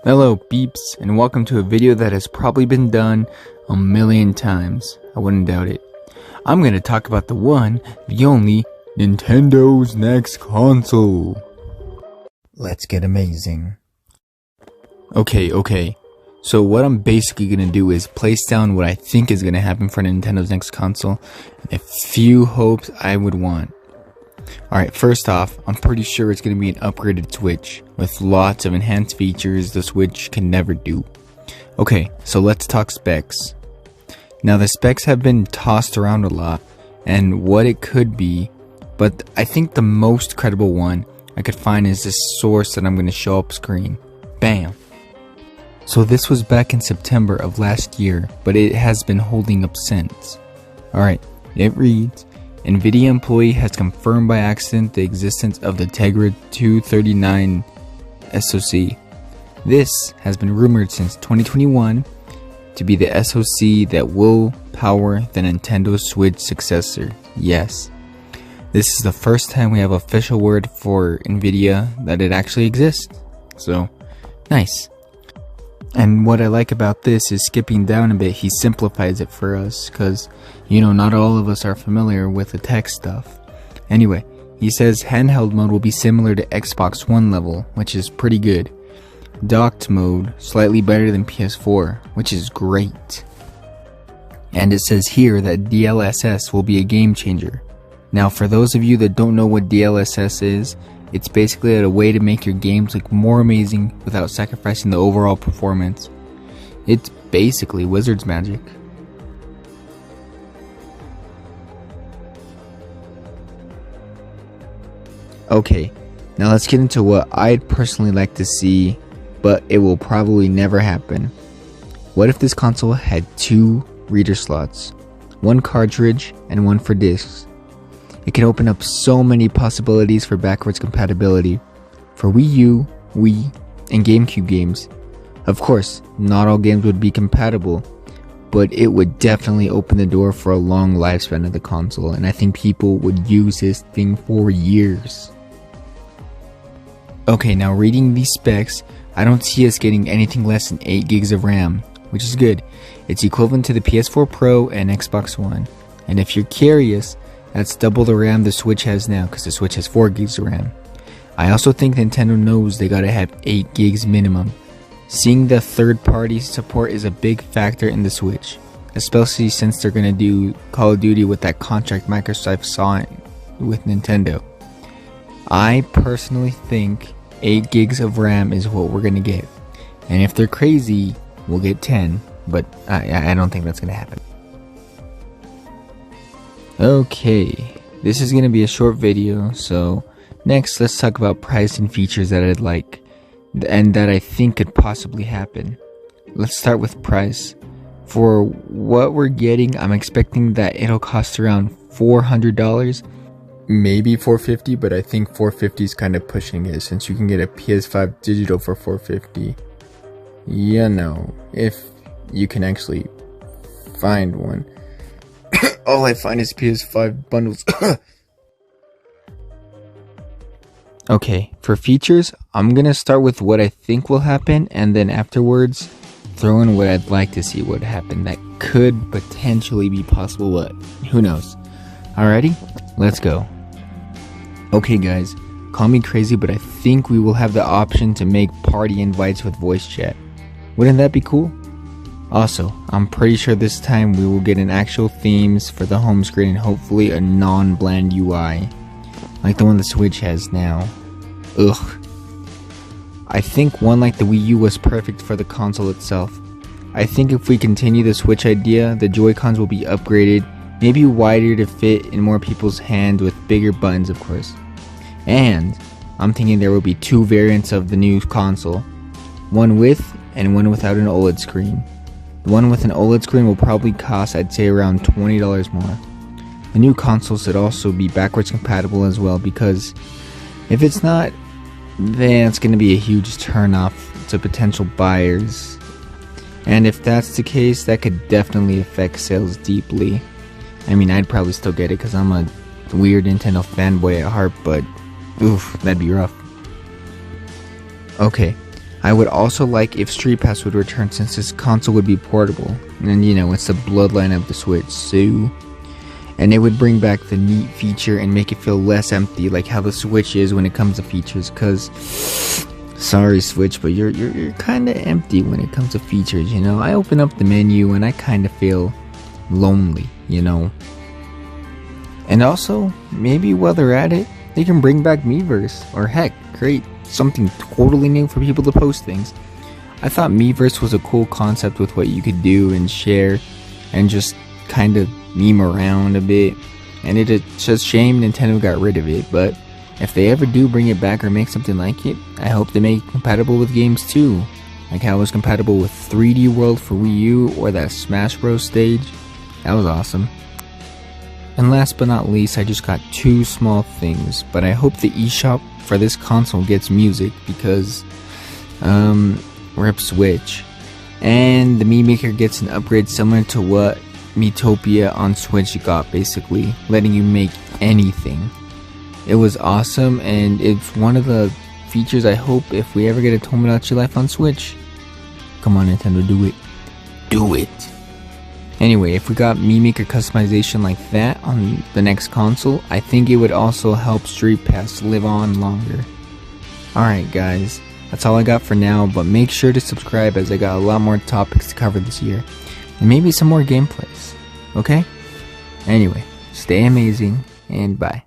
Hello peeps, and welcome to a video that has probably been done a million times. I wouldn't doubt it. I'm going to talk about the one, the only, Nintendo's next console. Let's get amazing. Okay. So what I'm basically going to do is place down what I think is going to happen for Nintendo's next console, and a few hopes I would want. Alright, first off, I'm pretty sure it's going to be an upgraded Switch, with lots of enhanced features the Switch can never do. Okay, so let's talk specs. Now the specs have been tossed around a lot, and what it could be, but I think the most credible one I could find is this source that I'm going to show up screen. Bam! So this was back in September of last year, but it has been holding up since. Alright, it reads, NVIDIA employee has confirmed by accident the existence of the Tegra 239 SoC. This has been rumored since 2021 to be the SoC that will power the Nintendo Switch successor. Yes, this is the first time we have official word for NVIDIA that it actually exists. So, nice. And what I like about this is skipping down a bit, he simplifies it for us, because, not all of us are familiar with the tech stuff. Anyway, he says handheld mode will be similar to Xbox One level, which is pretty good. Docked mode, slightly better than PS4, which is great. And it says here that DLSS will be a game changer. Now for those of you that don't know what DLSS is, it's basically a way to make your games look more amazing without sacrificing the overall performance. It's basically wizard's magic. Okay, now let's get into what I'd personally like to see, but it will probably never happen. What if this console had 2 reader slots, one cartridge and one for discs? It can open up so many possibilities for backwards compatibility for Wii U, Wii, and GameCube games. Of course, not all games would be compatible, but it would definitely open the door for a long lifespan of the console, and I think people would use this thing for years. Okay, now reading these specs, I don't see us getting anything less than 8 gigs of RAM, which is good. It's equivalent to the PS4 Pro and Xbox One, and if you're curious, that's double the RAM the Switch has now, because the Switch has 4 gigs of RAM. I also think Nintendo knows they gotta have 8 gigs minimum. Seeing the third-party support is a big factor in the Switch, especially since they're gonna do Call of Duty with that contract Microsoft signed with Nintendo. I personally think 8 gigs of RAM is what we're gonna get, and if they're crazy, we'll get 10, but I don't think that's gonna happen. Okay, this is going to be a short video, so next let's talk about price and features that I'd like, and that I think could possibly happen. Let's start with price. For what we're getting, I'm expecting that it'll cost around $400, maybe $450, but I think $450 is kind of pushing it, since you can get a PS5 digital for $450. If you can actually find one. All I find is PS5 bundles. Okay, for features, I'm gonna start with what I think will happen, and then afterwards throw in what I'd like to see would happen that could potentially be possible, but who knows. Alrighty, let's go. Okay guys, call me crazy, but I think we will have the option to make party invites with voice chat. Wouldn't that be cool? Also, I'm pretty sure this time we will get an actual themes for the home screen and hopefully a non-bland UI, like the one the Switch has now. Ugh. I think one like the Wii U was perfect for the console itself. I think if we continue the Switch idea, the Joy-Cons will be upgraded, maybe wider to fit in more people's hands with bigger buttons of course. And I'm thinking there will be 2 variants of the new console, one with and one without an OLED screen. The one with an OLED screen will probably cost, I'd say, around $20 more. The new console should also be backwards compatible as well, because if it's not, then it's going to be a huge turnoff to potential buyers. And if that's the case, that could definitely affect sales deeply. I mean, I'd probably still get it because I'm a weird Nintendo fanboy at heart, but oof, that'd be rough. Okay, I would also like if Street Pass would return, since this console would be portable. And you know, it's the bloodline of the Switch, so... And it would bring back the neat feature and make it feel less empty, like how the Switch is when it comes to features, cause... Sorry Switch, but you're kinda empty when it comes to features, you know? I open up the menu and I kinda feel lonely, you know? And also, maybe while they're at it, they can bring back Miiverse, or heck, create something totally new for people to post things. I thought Miiverse was a cool concept with what you could do and share and just kind of meme around a bit, and it's just shame Nintendo got rid of it. But if they ever do bring it back or make something like it, I hope they make it compatible with games too, like how it was compatible with 3D World for Wii U or that Smash Bros stage. That was awesome. And last but not least, I just got 2 small things, but I hope the eShop for this console gets music, because rip Switch, and the Mii Maker gets an upgrade similar to what Miitopia on Switch got, basically letting you make anything. It was awesome, and it's one of the features I hope if we ever get a Tomodachi Life on Switch. Come on Nintendo, do it. Do it. Anyway, if we got Mii Maker customization like that on the next console, I think it would also help Street Pass live on longer. Alright guys, that's all I got for now, but make sure to subscribe as I got a lot more topics to cover this year. And maybe some more gameplays, okay? Anyway, stay amazing, and bye.